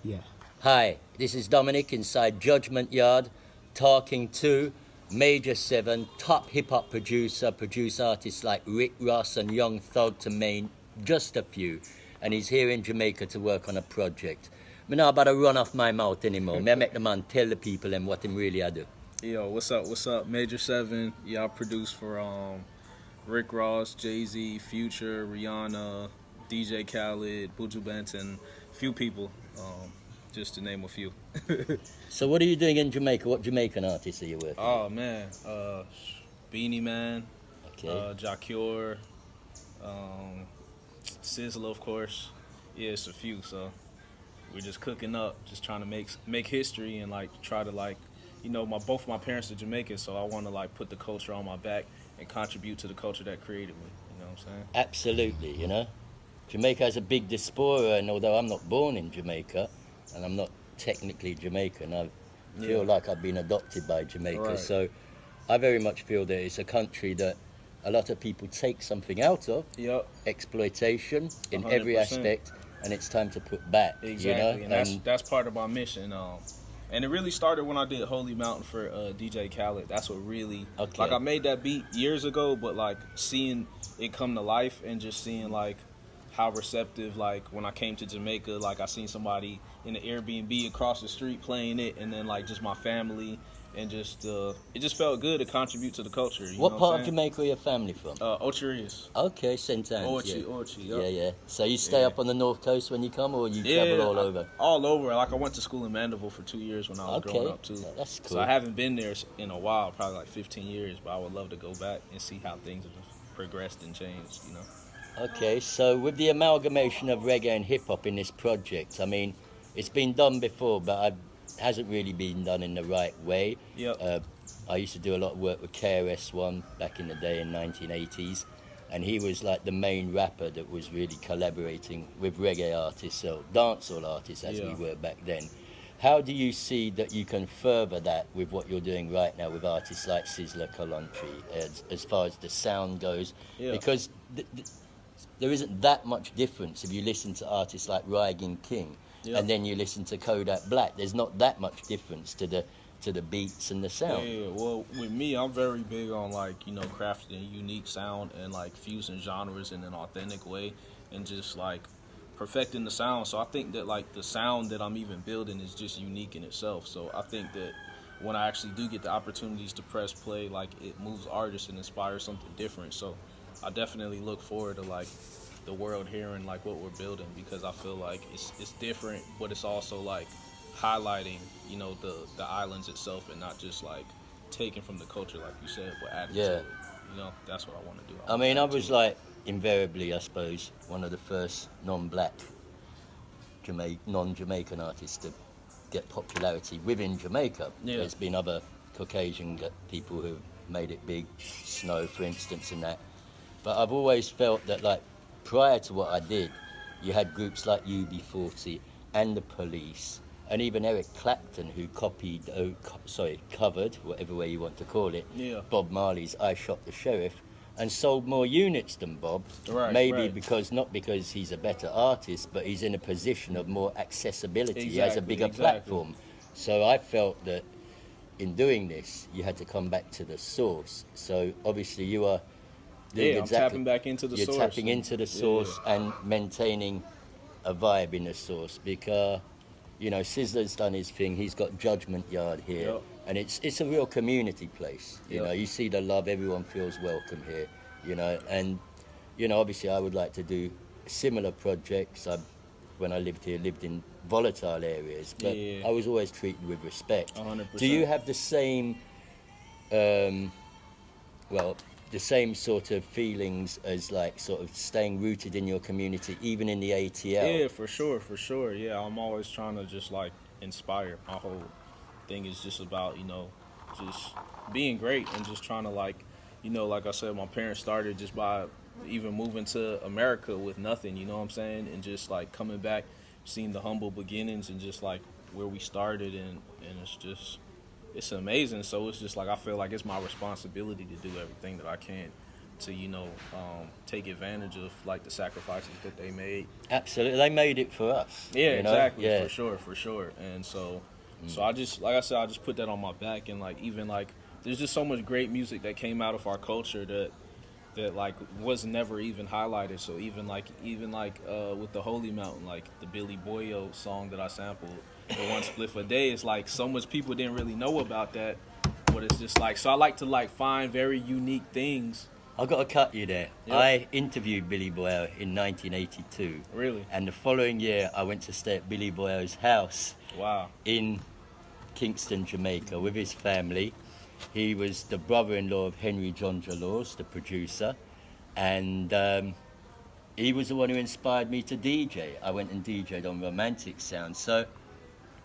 Yeah. Hi, this is Dominic inside Judgement Yard, talking to Major 7, top hip-hop produce artists like Rick Ross and Young Thug to name just a few. And he's here in Jamaica to work on a project. Me not about to run off my mouth anymore. Me I make the man tell the people them what him really I do. Yo, what's up? What's up? Major 7. Yeah, I produce for Rick Ross, Jay-Z, Future, Rihanna, DJ Khaled, Buju Benton, few people, just to name a few. So what are you doing in Jamaica? What Jamaican artists are you working with? Oh man, Beanie Man, Okay. Jacure, Sizzla, of course. Yeah, it's a few. So we're just cooking up, just trying to make history and like try to like, both my parents are Jamaican, so I want to like put the culture on my back and contribute to the culture that created me. You know what I'm saying? Absolutely, Jamaica has a big diaspora, and although I'm not born in Jamaica, and I'm not technically Jamaican, I feel like I've been adopted by Jamaica. Right. So I very much feel that it's a country that a lot of people take something out of, Yep. exploitation in every 100%. aspect, and it's time to put back, Exactly, and that's part of my mission. And it really started when I did Holy Mountain for DJ Khaled. That's what really, like, I made that beat years ago, but like seeing it come to life and just seeing like how receptive, like when I came to Jamaica, like I seen somebody in the Airbnb across the street playing it, and then like just my family, and just it just felt good to contribute to the culture. What part of Jamaica are your family from? Ocherius. Okay, St. Anne's. Ochi, yep. Yeah. So you stay up on the north coast when you come, or you travel all over? All over. Like I went to school in Mandeville for 2 years when I was growing up too. That's cool. So I haven't been there in a while, probably like 15 years, but I would love to go back and see how things have progressed and changed, Okay, so with the amalgamation of reggae and hip-hop in this project, I mean, it's been done before, but it hasn't really been done in the right way. Yep. I used to do a lot of work with KRS-One back in the day in 1980s, and he was like the main rapper that was really collaborating with reggae artists, or dancehall artists as we were back then. How do you see that you can further that with what you're doing right now with artists like Sizzla, Kalonji, as far as the sound goes? Yeah. Because there isn't that much difference if you listen to artists like Rygan King and then you listen to Kodak Black. There's not that much difference to the beats and the sound. Yeah, well, with me, I'm very big on like, crafting a unique sound and like fusing genres in an authentic way and just like perfecting the sound. So I think that like the sound that I'm even building is just unique in itself. So I think that when I actually do get the opportunities to press play, like it moves artists and inspires something different. So I definitely look forward to like the world hearing like what we're building, because I feel like it's different, but it's also like highlighting, the islands itself and not just like taking from the culture like you said, but adding to it. That's what I want to do. I mean, I was like invariably, I suppose, one of the first non-black non-Jamaican artists to get popularity within Jamaica. Yeah. There's been other Caucasian people who've made it big, Snow for instance, and that. But I've always felt that, like, prior to what I did, you had groups like UB40 and the Police, and even Eric Clapton, who covered, whatever way you want to call it, Bob Marley's I Shot the Sheriff, and sold more units than Bob. Not because he's a better artist, but he's in a position of more accessibility. He has a bigger platform. So I felt that in doing this, you had to come back to the source. So obviously you are... I'm tapping back into the source. You're tapping into the source and maintaining a vibe in the source, because, Sizzla's done his thing. He's got Judgement Yard here, and it's a real community place. You see the love, everyone feels welcome here, and, obviously I would like to do similar projects. When I lived here, lived in volatile areas, but I was always treated with respect. 100%. Do you have the same, the same sort of feelings as like sort of staying rooted in your community, even in the ATL? Yeah, for sure. Yeah, I'm always trying to just like inspire. My whole thing is just about, just being great and just trying to like, like I said, my parents started just by even moving to America with nothing, you know what I'm saying? And just like coming back, seeing the humble beginnings and just like where we started, and it's amazing. So it's just like I feel like it's my responsibility to do everything that I can you know, take advantage of like the sacrifices that they made. Absolutely, they made it for us. Yeah, you know? exactly, Yeah. for sure. And so I just, like I said, I just put that on my back, and like even like there's just so much great music that came out of our culture that like was never even highlighted. So even like with the Holy Mountain, like the Billy Boyo song that I sampled, the One Spliff a Day, it's like so much people didn't really know about that. But it's just like, so I like to like find very unique things. I've got to cut you there. Yep. I interviewed Billy Boyo in 1982. Really? And the following year, I went to stay at Billy Boyo's house. Wow. In Kingston, Jamaica, with his family. He was the brother-in-law of Henry John Laws, the producer, and he was the one who inspired me to DJ. I went and DJ'd on Romantic Sound. So,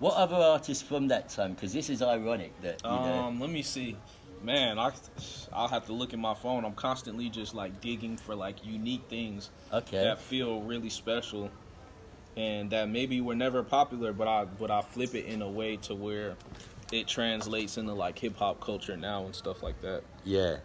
what other artists from that time? Because this is ironic that you know. Let me see. Man, I'll have to look at my phone. I'm constantly just like digging for like unique things that feel really special, and that maybe were never popular, but I flip it in a way to where it translates into like hip hop culture now and stuff like that. Yeah.